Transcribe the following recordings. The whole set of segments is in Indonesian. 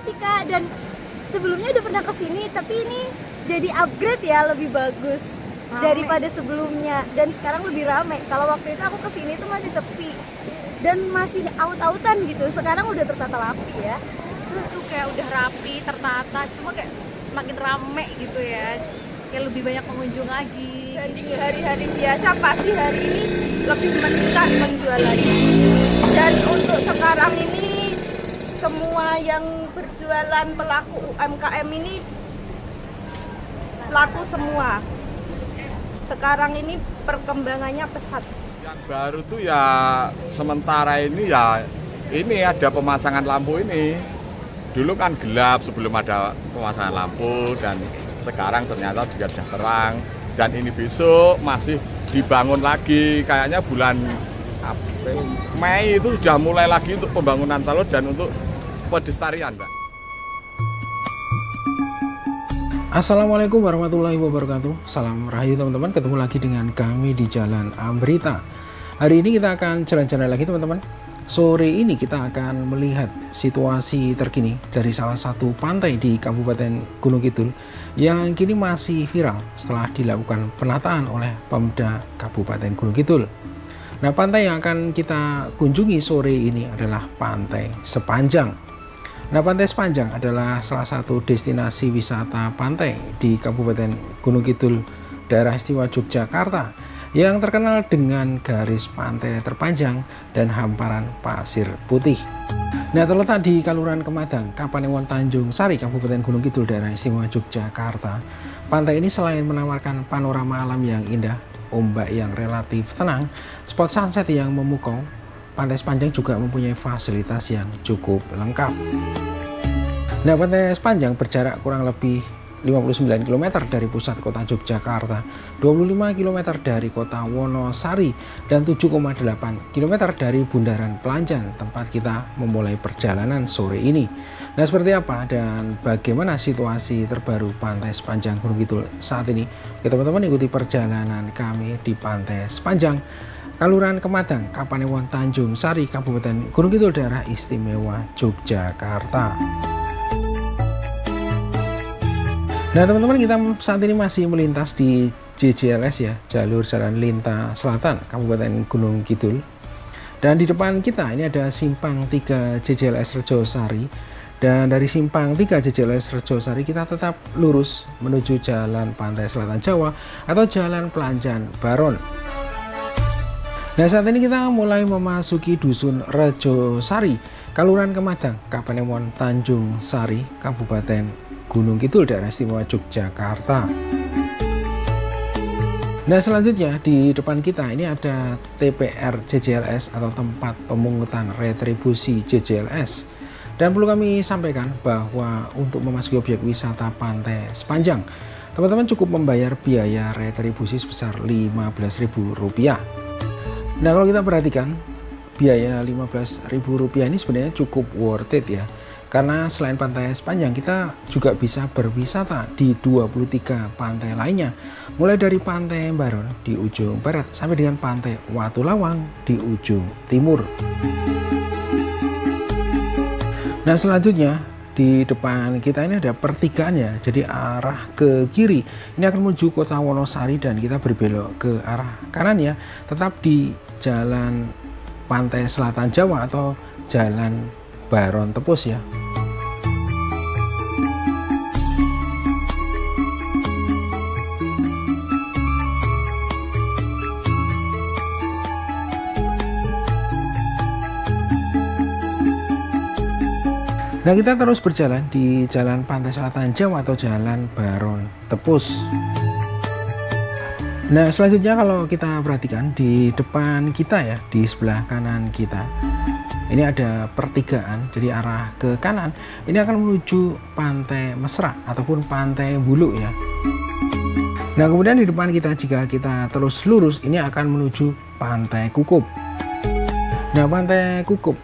sih Kak, dan sebelumnya udah pernah kesini tapi ini jadi upgrade ya, lebih bagus daripada sebelumnya dan sekarang lebih ramai. Kalau waktu itu aku kesini tuh masih sepi dan masih aut-autan gitu, sekarang udah tertata rapi ya. Tuh kayak udah rapi, tertata, cuma kayak semakin rame gitu ya, kayak lebih banyak pengunjung lagi. Dibanding hari-hari biasa pasti hari ini lebih meningkat penjualannya. Dan untuk sekarang ini semua yang berjualan pelaku UMKM ini laku semua. Sekarang ini perkembangannya pesat. Yang baru tuh ya sementara ini ya ini ada pemasangan lampu ini. Dulu kan gelap sebelum ada pemasangan lampu dan sekarang ternyata juga sudah terang. Dan ini besok masih dibangun lagi, kayaknya bulan Mei itu sudah mulai lagi untuk pembangunan talud dan untuk pedestrian, Mbak. Assalamualaikum warahmatullahi wabarakatuh. Salam rahayu teman-teman, ketemu lagi dengan kami di Jalan Amrita. Hari ini kita akan jalan-jalan lagi teman-teman. Sore ini kita akan melihat situasi terkini dari salah satu pantai di Kabupaten Gunung Kidul yang kini masih viral setelah dilakukan penataan oleh Pemda Kabupaten Gunung Kidul. Nah, pantai yang akan kita kunjungi sore ini adalah Pantai Sepanjang. Nah, Pantai Sepanjang adalah salah satu destinasi wisata pantai di Kabupaten Gunung Kidul, daerah istimewa Yogyakarta, yang terkenal dengan garis pantai terpanjang dan hamparan pasir putih. Nah, terletak di Kaluran Kemadang, Kapanewon Tanjung Sari, Kabupaten Gunung Kidul, daerah istimewa Yogyakarta. Pantai ini selain menawarkan panorama alam yang indah, ombak yang relatif tenang, spot sunset yang memukau, Pantai Sepanjang juga mempunyai fasilitas yang cukup lengkap. Nah, Pantai Sepanjang berjarak kurang lebih 59 km dari pusat kota Yogyakarta, 25 km dari kota Wonosari, dan 7,8 km dari Bundaran Pelanjan, tempat kita memulai perjalanan sore ini. Nah, seperti apa dan bagaimana situasi terbaru Pantai Sepanjang Gunung Kidul saat ini? Oke teman-teman, ikuti perjalanan kami di Pantai Sepanjang, Kaluran Kemadang, Kapanewon Tanjung Sari, Kabupaten Gunung Kidul, daerah istimewa Yogyakarta. Nah teman-teman, kita saat ini masih melintas di JJLS ya, jalur Jalan Lintas Selatan Kabupaten Gunung Kidul. Dan di depan kita ini ada simpang 3 JJLS Rejosari. Dan dari simpang 3 JJLS Rejosari kita tetap lurus menuju Jalan Pantai Selatan Jawa atau Jalan Pelanjan Baron. Nah, saat ini kita mulai memasuki Dusun Rejosari, Kaluran Kemadang, Kapanewon Tanjung Sari, Kabupaten Gunung Kidul, daerah istimewa Yogyakarta. Nah, selanjutnya di depan kita ini ada TPR JJLS atau tempat pemungutan retribusi JJLS. Dan perlu kami sampaikan bahwa untuk memasuki objek wisata Pantai Sepanjang, teman-teman cukup membayar biaya retribusi sebesar Rp15.000. Nah, kalau kita perhatikan biaya Rp15.000 ini sebenarnya cukup worth it ya. Karena selain Pantai Sepanjang, kita juga bisa berwisata di 23 pantai lainnya, mulai dari Pantai Baron di ujung barat sampai dengan Pantai Watulawang di ujung timur. Nah, selanjutnya di depan kita ini ada pertigaan ya, jadi arah ke kiri ini akan menuju kota Wonosari dan kita berbelok ke arah kanan ya, tetap di Jalan Pantai Selatan Jawa atau Jalan Baron Tepus ya. Nah, kita terus berjalan di Jalan Pantai Selatan Jawa atau Jalan Baron Tepus. Nah, selanjutnya kalau kita perhatikan di depan kita ya, di sebelah kanan kita ini ada pertigaan, jadi arah ke kanan ini akan menuju Pantai Mesra ataupun Pantai Bulu ya. Nah, kemudian di depan kita jika kita terus lurus ini akan menuju Pantai Kukup. Nah, Pantai Kukup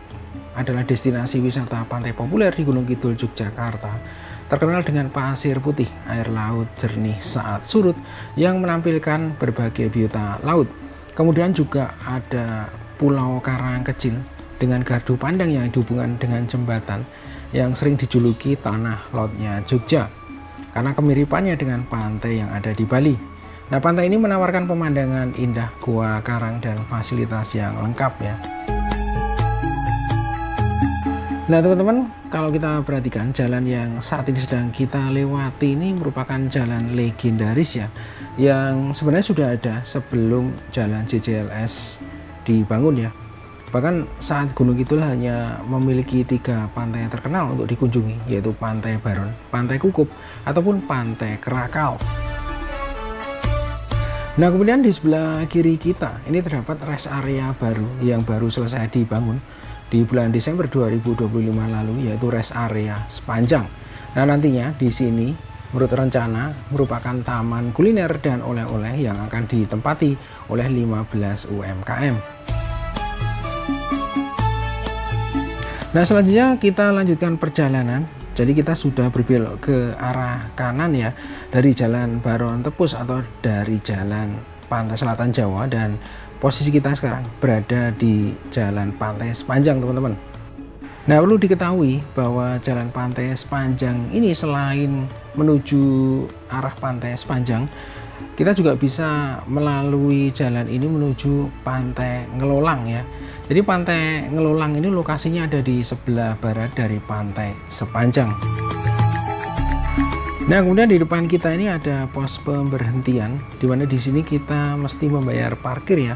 adalah destinasi wisata pantai populer di Gunung Kidul, Yogyakarta. Terkenal dengan pasir putih, air laut jernih saat surut yang menampilkan berbagai biota laut. Kemudian juga ada pulau karang kecil dengan gardu pandang yang dihubungkan dengan jembatan yang sering dijuluki tanah lautnya Jogja karena kemiripannya dengan pantai yang ada di Bali. Nah, pantai ini menawarkan pemandangan indah, gua karang, dan fasilitas yang lengkap ya. Nah teman-teman, kalau kita perhatikan jalan yang saat ini sedang kita lewati ini merupakan jalan legendaris ya, yang sebenarnya sudah ada sebelum jalan JJLS dibangun ya. Bahkan saat Gunung Kidul hanya memiliki 3 pantai yang terkenal untuk dikunjungi, yaitu Pantai Baron, Pantai Kukup, ataupun Pantai Krakal. Nah kemudian di sebelah kiri kita ini terdapat rest area baru yang baru selesai dibangun di bulan Desember 2025 lalu, yaitu rest area Sepanjang. Nah nantinya di sini menurut rencana merupakan taman kuliner dan oleh-oleh yang akan ditempati oleh 15 UMKM. Nah selanjutnya kita lanjutkan perjalanan. Jadi kita sudah berbelok ke arah kanan ya, dari Jalan Baron Tepus atau dari Jalan Pantai Selatan Jawa, dan posisi kita sekarang berada di Jalan Pantai Sepanjang teman-teman. Nah perlu diketahui bahwa Jalan Pantai Sepanjang ini selain menuju arah Pantai Sepanjang, kita juga bisa melalui jalan ini menuju Pantai Ngelolang ya. Jadi Pantai Ngelolang ini lokasinya ada di sebelah barat dari Pantai Sepanjang. Nah kemudian di depan kita ini ada pos pemberhentian, dimana di sini kita mesti membayar parkir ya.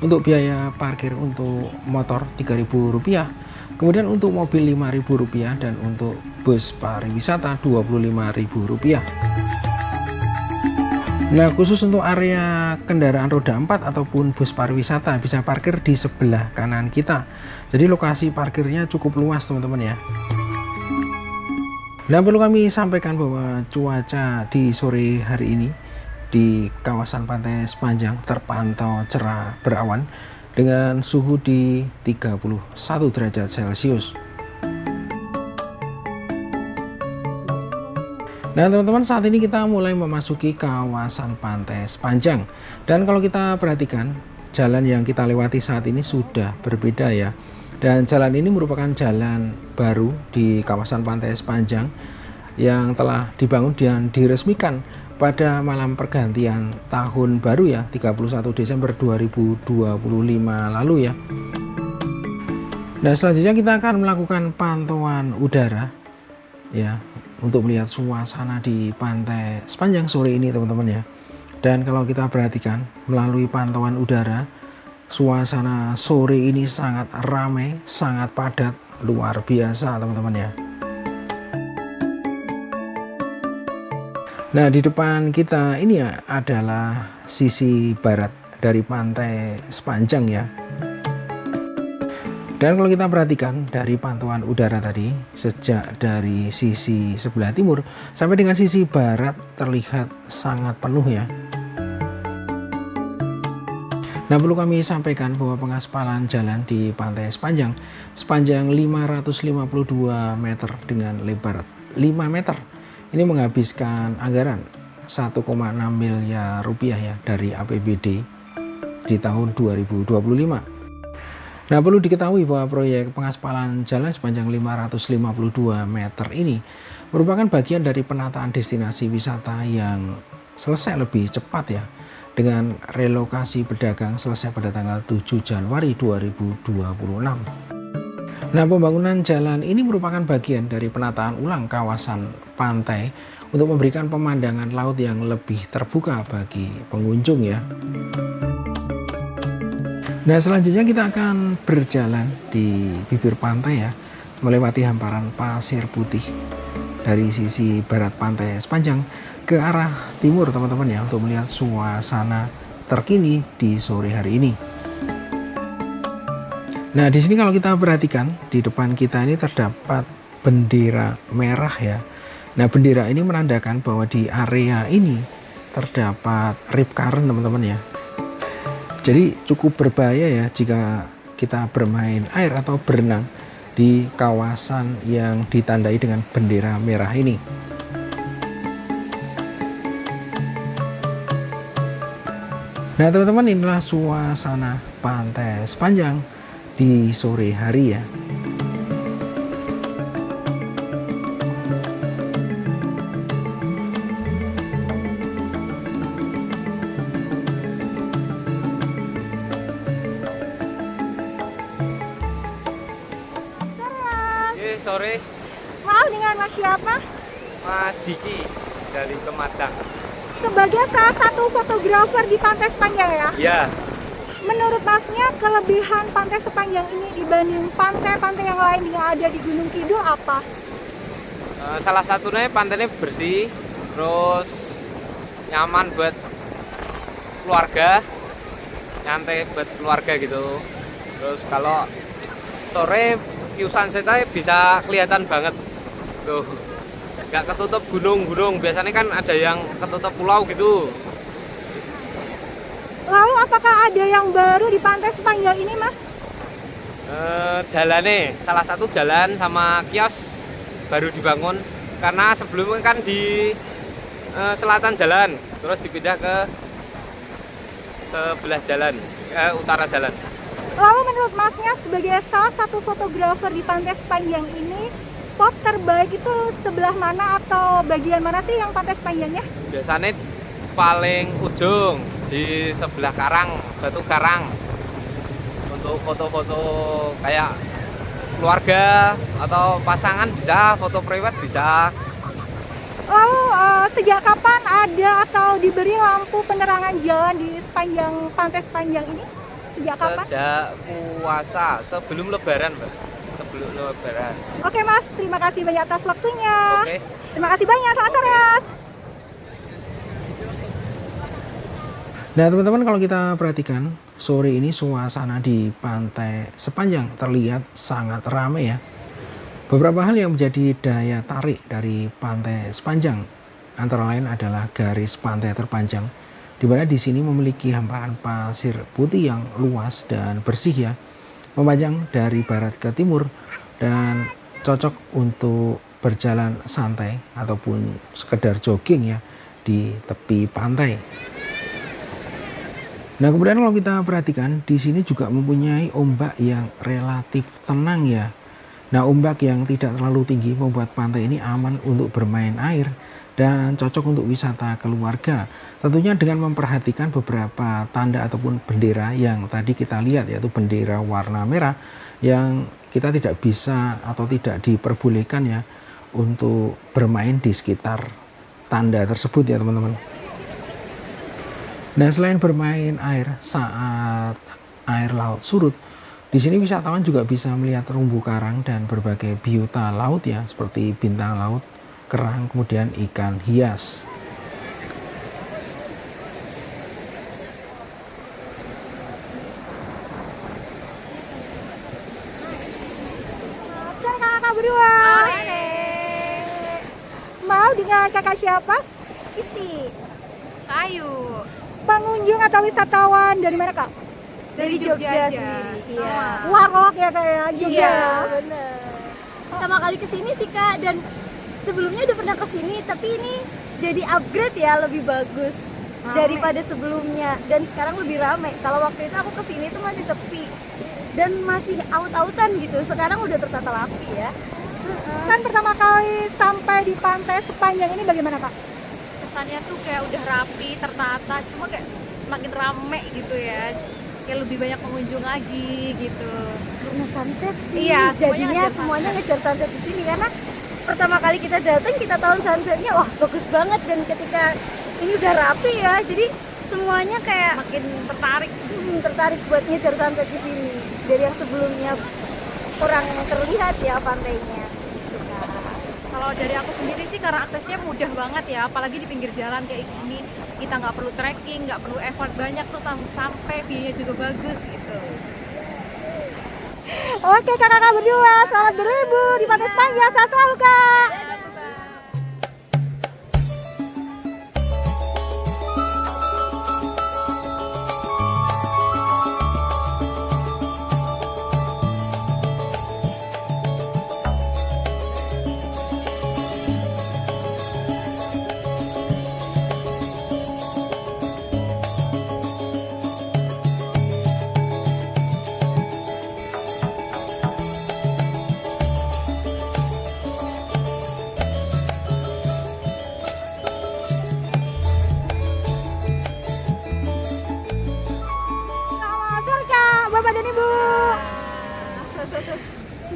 Untuk biaya parkir untuk motor Rp3.000, kemudian untuk mobil Rp5.000, dan untuk bus pariwisata Rp25.000. Nah khusus untuk area kendaraan roda 4 ataupun bus pariwisata bisa parkir di sebelah kanan kita. Jadi lokasi parkirnya cukup luas teman-teman ya. Nah perlu kami sampaikan bahwa cuaca di sore hari ini di kawasan Pantai Sepanjang terpantau cerah berawan dengan suhu di 31 derajat Celcius. Nah teman-teman, saat ini kita mulai memasuki kawasan Pantai Sepanjang, dan kalau kita perhatikan jalan yang kita lewati saat ini sudah berbeda ya. Dan jalan ini merupakan jalan baru di kawasan Pantai Sepanjang yang telah dibangun dan diresmikan pada malam pergantian tahun baru ya, 31 Desember 2025 lalu ya. Nah selanjutnya kita akan melakukan pantauan udara ya, untuk melihat suasana di Pantai Sepanjang sore ini teman-teman ya. Dan kalau kita perhatikan melalui pantauan udara, suasana sore ini sangat ramai, sangat padat, luar biasa teman-teman ya. Nah di depan kita ini ya adalah sisi barat dari Pantai Sepanjang ya. Dan kalau kita perhatikan dari pantauan udara tadi, sejak dari sisi sebelah timur sampai dengan sisi barat terlihat sangat penuh ya. Nah perlu kami sampaikan bahwa pengaspalan jalan di Pantai Sepanjang sepanjang 552 meter dengan lebar 5 meter ini menghabiskan anggaran 1,6 miliar rupiah ya dari APBD di tahun 2025. Nah perlu diketahui bahwa proyek pengaspalan jalan sepanjang 552 meter ini merupakan bagian dari penataan destinasi wisata yang selesai lebih cepat ya, dengan relokasi pedagang selesai pada tanggal 7 Januari 2026. Nah pembangunan jalan ini merupakan bagian dari penataan ulang kawasan pantai untuk memberikan pemandangan laut yang lebih terbuka bagi pengunjung ya. Nah selanjutnya kita akan berjalan di bibir pantai ya, melewati hamparan pasir putih dari sisi barat Pantai Sepanjang ke arah timur teman-teman ya, untuk melihat suasana terkini di sore hari ini. Nah di sini kalau kita perhatikan di depan kita ini terdapat bendera merah ya. Nah bendera ini menandakan bahwa di area ini terdapat rip current teman-teman ya. Jadi cukup berbahaya ya jika kita bermain air atau berenang di kawasan yang ditandai dengan bendera merah ini. Nah teman-teman, inilah suasana Pantai Sepanjang di sore hari ya. sore. Maaf, dengan Mas siapa? Mas Diki dari Kematang. Sebagai salah satu fotografer di Pantai Sepanjang ya? Ya, Menurut Masnya, kelebihan Pantai Sepanjang ini dibanding pantai-pantai yang lain yang ada di Gunung Kidul apa? salah satunya pantainya bersih, terus nyaman buat keluarga, nyantai buat keluarga gitu. Terus kalau sore view sunsetnya bisa kelihatan banget tuh, nggak ketutup gunung-gunung. Biasanya kan ada yang ketutup pulau gitu. Lalu apakah ada yang baru di Pantai Sepanjang ini, Mas? Jalannya, salah satu jalan sama kios baru dibangun, karena sebelumnya kan di selatan jalan, terus dipindah ke sebelah jalan, ke utara jalan. Lalu menurut Masnya sebagai salah satu fotografer di Pantai Sepanjang ini, spot terbaik itu sebelah mana atau bagian mana sih yang Pantai Sepanjangnya? Biasanya paling ujung di sebelah karang, batu karang, untuk foto-foto kayak keluarga atau pasangan bisa, foto private bisa. Lalu sejak kapan ada atau diberi lampu penerangan jalan di sepanjang Pantai Sepanjang ini? Sejak kapan? Sejak puasa, sebelum lebaran, Mbak. Sebelum lebaran. Oke Mas, terima kasih banyak atas waktunya. Oke. Terima kasih banyak, selamat sore Mas. Nah teman-teman, kalau kita perhatikan sore ini suasana di Pantai Sepanjang terlihat sangat ramai ya. Beberapa hal yang menjadi daya tarik dari Pantai Sepanjang antara lain adalah garis pantai terpanjang, di mana di sini memiliki hamparan pasir putih yang luas dan bersih ya, memanjang dari barat ke timur dan cocok untuk berjalan santai ataupun sekedar jogging ya di tepi pantai. Nah kemudian kalau kita perhatikan di sini juga mempunyai ombak yang relatif tenang ya. Nah ombak yang tidak terlalu tinggi membuat pantai ini aman untuk bermain air dan cocok untuk wisata keluarga. Tentunya dengan memperhatikan beberapa tanda ataupun bendera yang tadi kita lihat, yaitu bendera warna merah yang kita tidak bisa atau tidak diperbolehkan ya untuk bermain di sekitar tanda tersebut ya teman-teman. Nah selain bermain air saat air laut surut, di sini wisatawan juga bisa melihat terumbu karang dan berbagai biota laut ya, seperti bintang laut, kerang, kemudian ikan hias. Sore kakak berdua. Sore. Mau dengan kakak siapa? Isti Kayu. Pengunjung atau wisatawan dari mana kak? dari Jogja Jogja aja. sih. Iya. Warlock ya kak ya, Jogja. Iya, bener. Pertama kali kesini sih Kak, dan sebelumnya udah pernah kesini, tapi ini jadi upgrade ya, lebih bagus daripada sebelumnya, dan sekarang lebih ramai. Kalau waktu itu aku kesini tuh masih sepi dan masih aut-autan gitu, sekarang udah tertata rapi ya. Kan pertama kali sampai di Pantai Sepanjang ini bagaimana kak? Kesannya tuh kayak udah rapi, tertata, cuma kayak semakin rame gitu ya. Kayak lebih banyak pengunjung lagi gitu. Karena sunset sih, Iya, jadinya ngejar semuanya sunset. ngejar sunset di sini, karena pertama kali kita datang kita tahu sunsetnya wah bagus banget, dan ketika ini udah rapi ya, jadi semuanya kayak Makin tertarik. tertarik buat ngejar sunset di sini dari yang sebelumnya kurang terlihat ya pantainya. Gitu, Kak. Kalau dari aku sendiri sih karena aksesnya mudah banget ya, apalagi di pinggir jalan kayak gini, kita nggak perlu trekking, nggak perlu effort banyak tuh sampai view-nya juga bagus gitu. Oke kakak berdua, selamat berlibur di Pantai Sepanjang, sehat selalu kak. Selamat sore kak, bapak dan ibu.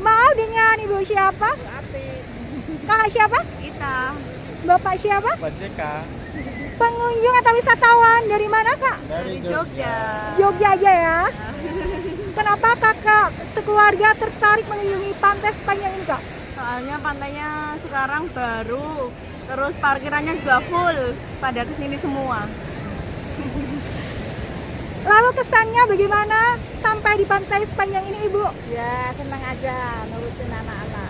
Maaf, dengan Ibu siapa? Kakak siapa? Kita Bapak siapa? Pak JK Pengunjung atau wisatawan dari mana, Kak? dari Jogja. Jogja aja ya. Kenapa kakak sekeluarga tertarik mengunjungi pantai sepanjang ini, Kak? Soalnya pantainya sekarang baru, terus parkirannya juga full, pada kesini semua. Lalu kesannya bagaimana sampai di pantai sepanjang ini, Ibu? Ya senang aja nurutin anak-anak.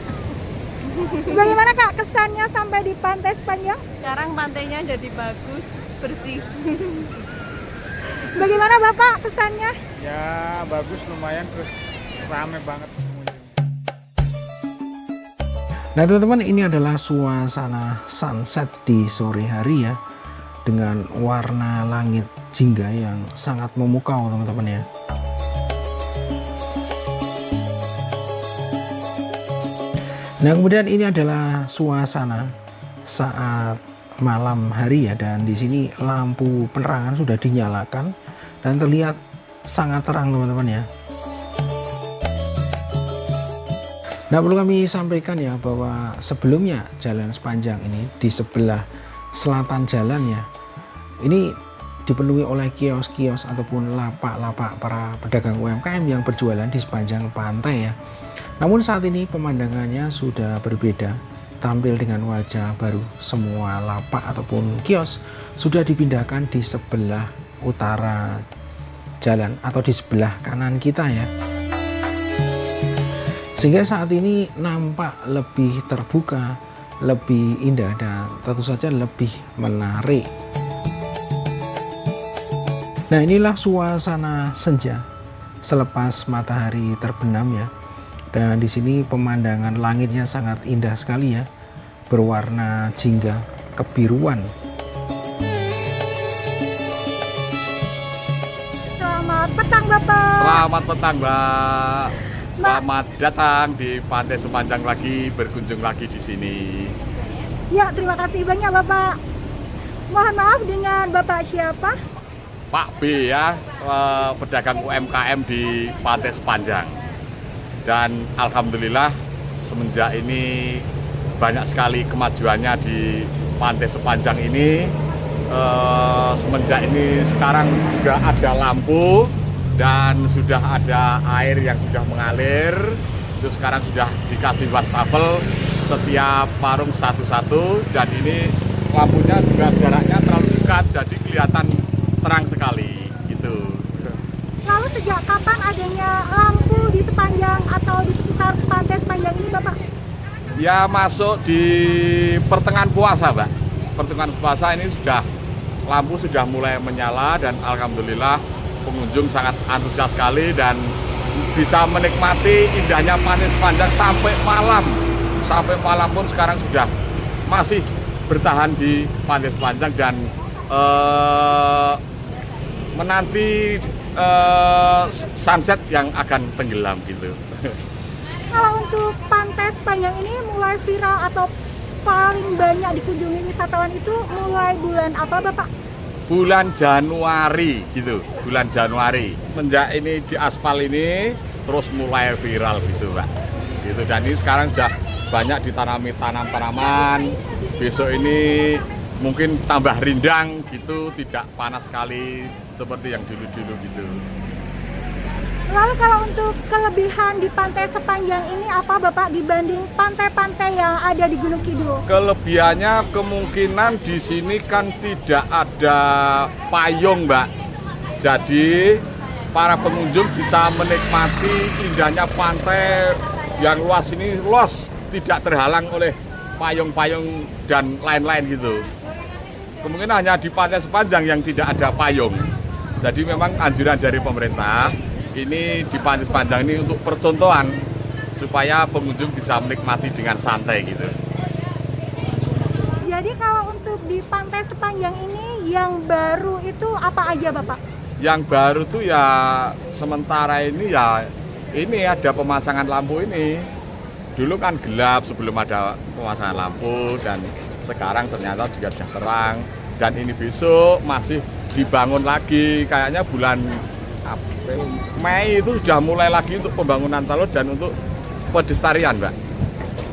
Bagaimana, Kak, kesannya sampai di pantai sepanjang? Sekarang pantainya jadi bagus, bersih. Bagaimana Bapak kesannya? ya bagus lumayan terus rame banget. Nah teman-teman, ini adalah suasana sunset di sore hari ya, dengan warna langit jingga yang sangat memukau teman-teman ya. Nah kemudian ini adalah suasana saat malam hari ya, dan di sini lampu penerangan sudah dinyalakan dan terlihat sangat terang teman-teman ya. Nah perlu kami sampaikan ya bahwa sebelumnya jalan sepanjang ini di sebelah selatan jalan ya, ini dipenuhi oleh kios-kios ataupun lapak-lapak para pedagang UMKM yang berjualan di sepanjang pantai ya. Namun saat ini pemandangannya sudah berbeda, tampil dengan wajah baru. Semua lapak ataupun kios sudah dipindahkan di sebelah utara jalan atau di sebelah kanan kita ya. Sehingga saat ini nampak lebih terbuka, lebih indah, dan tentu saja lebih menarik. Nah inilah suasana senja selepas matahari terbenam ya. Dan di sini pemandangan langitnya sangat indah sekali ya, berwarna jingga kebiruan. Selamat petang Bapak. Selamat petang Mbak. Selamat datang di Pantai Sepanjang lagi, berkunjung lagi di sini. Ya, terima kasih banyak Bapak. Mohon maaf, dengan Bapak siapa? Pak B ya, pedagang UMKM di Pantai Sepanjang. Dan alhamdulillah semenjak ini banyak sekali kemajuannya di Pantai Sepanjang ini. Semenjak ini sekarang juga ada lampu dan sudah ada air yang sudah mengalir. Itu sekarang sudah dikasih wastafel setiap parung satu-satu, dan ini lampunya juga jaraknya terlalu dekat jadi kelihatan terang sekali gitu. Lalu sejak kapan adanya lampu di sepanjang atau di sekitar pantai sepanjang ini Bapak? Ya masuk di pertengahan puasa Mbak. Pertengahan puasa ini sudah lampu sudah mulai menyala, dan alhamdulillah pengunjung sangat antusias sekali dan bisa menikmati indahnya Pantai Sepanjang sampai malam. Sampai malam pun sekarang sudah masih bertahan di Pantai Sepanjang dan menanti sunset yang akan tenggelam gitu. Kalau untuk pantai sepanjang ini mulai viral atau paling banyak dikunjungi wisatawan itu mulai bulan apa Bapak? Bulan Januari gitu, bulan Januari. Semenjak ini di aspal ini terus mulai viral gitu Pak. Gitu, dan ini sekarang sudah banyak ditanami tanaman. Besok ini mungkin tambah rindang gitu, tidak panas sekali seperti yang dulu-dulu gitu. Lalu kalau untuk kelebihan di pantai sepanjang ini apa Bapak dibanding pantai-pantai yang ada di Gunung Kidul? Kelebihannya kemungkinan di sini kan tidak ada payung Mbak. Jadi para pengunjung bisa menikmati indahnya pantai yang luas ini, luas, tidak terhalang oleh payung-payung dan lain-lain gitu. Kemungkinan hanya di Pantai Sepanjang yang tidak ada payung. Jadi memang anjuran dari pemerintah ini di Pantai Sepanjang ini untuk percontohan supaya pengunjung bisa menikmati dengan santai gitu. Jadi kalau untuk di pantai sepanjang ini yang baru itu apa aja Bapak? Yang baru tuh ya sementara ini ya ini ada pemasangan lampu ini. Dulu kan gelap sebelum ada pemasangan lampu, dan sekarang ternyata juga sudah terang. Dan ini besok masih dibangun lagi, kayaknya bulan April, Mei itu sudah mulai lagi untuk pembangunan talud dan untuk pedestrian, Mbak,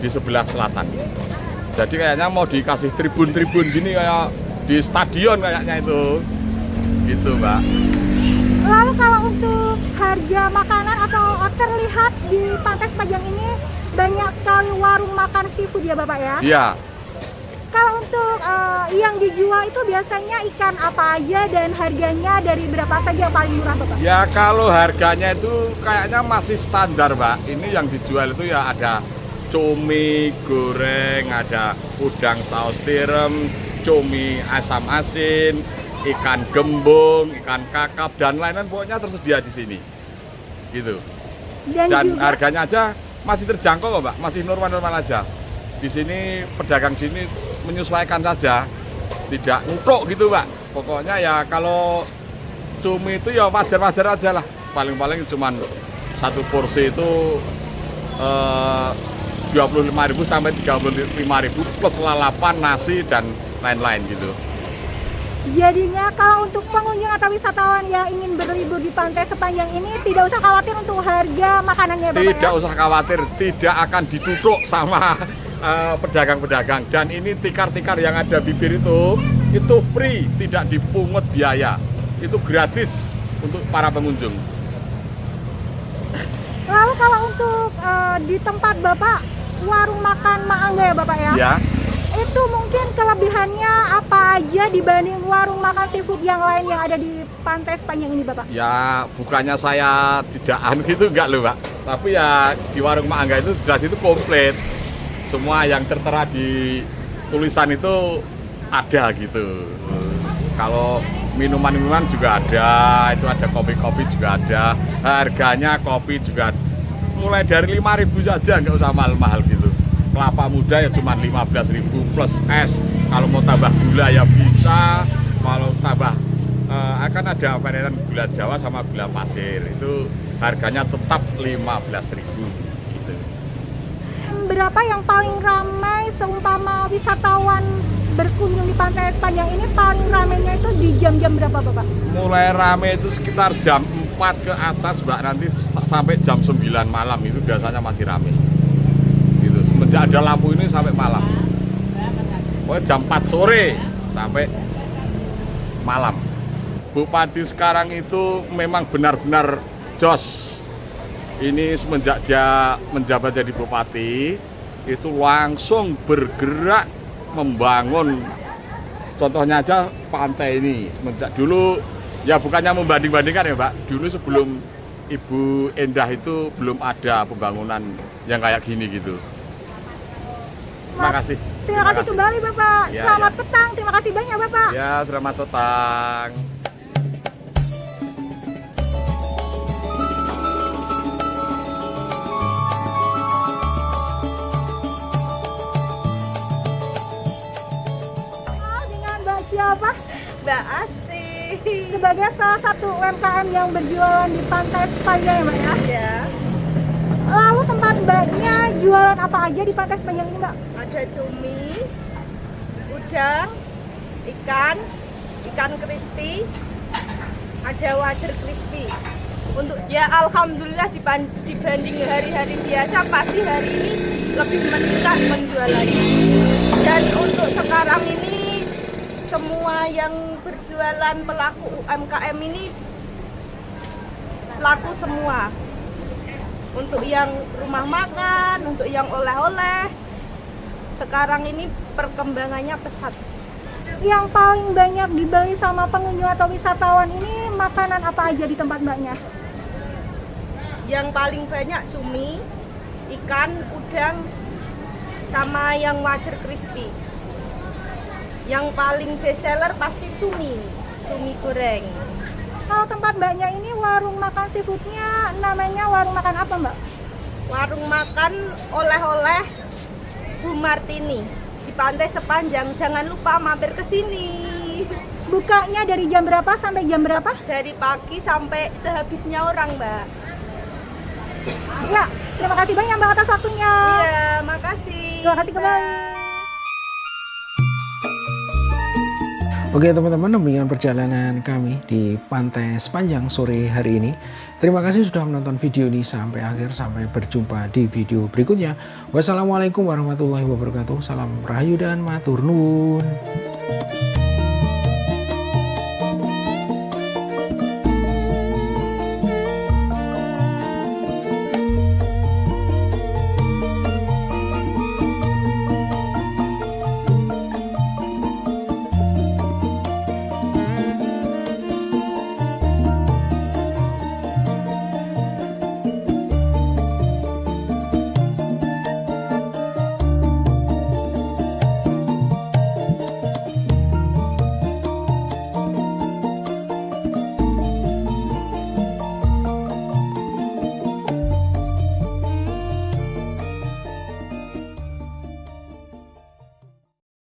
di sebelah selatan. Jadi kayaknya mau dikasih tribun-tribun gini kayak di stadion kayaknya itu, gitu, Mbak. Lalu kalau untuk harga makanan atau terlihat di Pantai Sepanjang ini banyak sekali warung makan seafood ya Bapak ya? Iya. Kalau untuk yang dijual itu biasanya ikan apa aja dan harganya dari berapa saja yang paling murah Bapak? Ya kalau harganya itu kayaknya masih standar, Mbak. Ini yang dijual itu ya ada cumi goreng, ada udang saus tiram, cumi asam asin, ikan gembung, ikan kakap dan lain-lain pokoknya tersedia di sini. Gitu. Dan juga, harganya aja masih terjangkau kok, Mbak. Masih normal-normal aja. Di sini pedagang sini menyesuaikan saja, tidak nutruk gitu, Pak. Pokoknya ya kalau cumi itu ya wajar-wajar aja lah. Paling-paling cuman satu porsi itu 25.000 sampai 35.000 plus lalapan, nasi dan lain-lain gitu. Jadinya kalau untuk pengunjung atau wisatawan yang ingin berlibur di Pantai Sepanjang ini tidak usah khawatir untuk harga makanannya Bapak Tidak ya? usah khawatir, tidak akan ditutup sama pedagang-pedagang. Dan ini tikar-tikar yang ada bibir itu free, tidak dipungut biaya. Itu gratis untuk para pengunjung. Lalu kalau untuk di tempat Bapak, warung makan Maangga ya Bapak ya? Ya. Itu mungkin kelebihannya apa aja dibanding warung makan seafood yang lain yang ada di Pantai Sepanjang ini Bapak? Ya bukannya saya tidak gitu enggak loh, Pak. Tapi ya di warung Maangga itu jelas itu komplit. Semua yang tertera di tulisan itu ada gitu. Kalau minuman-minuman juga ada, itu ada kopi-kopi juga ada. Harganya kopi juga mulai dari 5.000 saja, nggak usah mahal-mahal gitu. Kelapa muda ya cuma 15.000 plus es. Kalau mau tambah gula ya bisa. Kalau tambah akan ada varian gula Jawa sama gula pasir. Itu harganya tetap 15.000 gitu. Berapa yang paling ramai seumpama wisatawan berkunjung di Pantai Sepanjang ini, paling ramainya itu di jam-jam berapa Bapak? Mulai rame itu sekitar jam 4 ke atas, Mbak, nanti sampai jam 9 malam itu biasanya masih rame. Gitu. Semenjak ada lampu ini sampai malam. Pokoknya jam 4 sore sampai malam. Bupati sekarang itu memang benar-benar jos. Ini semenjak dia menjabat jadi bupati, itu langsung bergerak membangun. Contohnya aja pantai ini. Semenjak dulu, ya bukannya membanding-bandingkan ya Pak, dulu sebelum Ibu Endah itu belum ada pembangunan yang kayak gini gitu. Terima kasih. Terima kasih kembali Bapak. Ya, Selamat ya. petang. Terima kasih banyak Bapak. Ya, selamat petang. Dengan Mbak siapa? Mbak Asti. Sebagai salah satu UMKM yang berjualan di Pantai Sepanjang ya Mbak ya? Ya, Lalu tempat Mbaknya jualan apa aja di Pantai Sepanjang ini Mbak? ada cumi, udang, ikan crispy, ada wader crispy. Untuk ya alhamdulillah dibanding hari-hari biasa pasti hari ini lebih meningkat penjualannya. Dan untuk sekarang ini semua yang berjualan pelaku UMKM ini laku semua. Untuk yang rumah makan, untuk yang oleh-oleh, sekarang ini perkembangannya pesat. Yang paling banyak dibeli sama pengunjung atau wisatawan ini makanan apa aja di tempat Mbaknya? Yang paling banyak cumi, ikan, udang, sama yang wader crispy. Yang paling best seller pasti cumi goreng. Kalau tempat Mbaknya ini warung makan seafoodnya namanya warung makan apa Mbak? Warung makan oleh-oleh Bu Martini di Pantai Sepanjang. Jangan lupa mampir ke sini. Bukanya dari jam berapa sampai jam berapa? Dari pagi sampai sehabisnya orang, Mbak. Ya, terima kasih banyak Mbak atas waktunya. Iya, makasih. Terima kasih kembali. Oke teman-teman, demikian perjalanan kami di Pantai Sepanjang sore hari ini. Terima kasih sudah menonton video ini sampai akhir. Sampai berjumpa di video berikutnya. Wassalamualaikum warahmatullahi wabarakatuh. Salam rahayu dan matur nuwun.